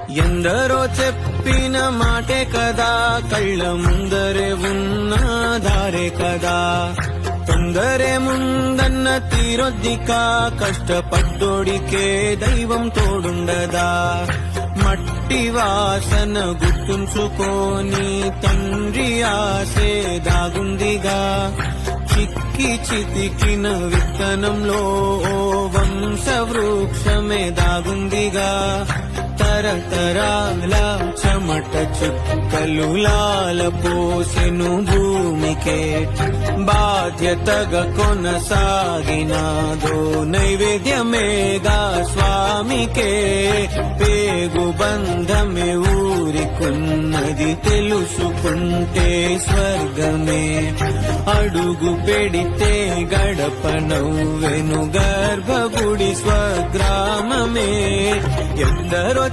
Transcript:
ఎందరో చెప్పిన మాటే కదా, కళ్ళ ముందరే ఉన్న దారే కదా. తొందరే ముందన్న తీరొద్దిక, కష్టపడ్డోడికే దైవం తోడుండదా. మట్టి వాసన గుర్తుంచుకోని తండ్రి ఆసే దాగుందిగా. చిక్కి చితికిన విత్తనంలో ఓ వంశ వృక్షమే దాగుందిగా. తరతరాల చెమట చుక్కలు లాల పోసెను భూమికే, బాధ్యతగా కొనసాగినాదో నైవేద్యమేగా స్వామికే. పేగు బంధమే ఊరికున్నది తెలుసుకుంటే స్వర్గమే. అడుగు పెడితే గడప నవ్వెను గర్భగుడి స్వగ్రామమే. ఎందరో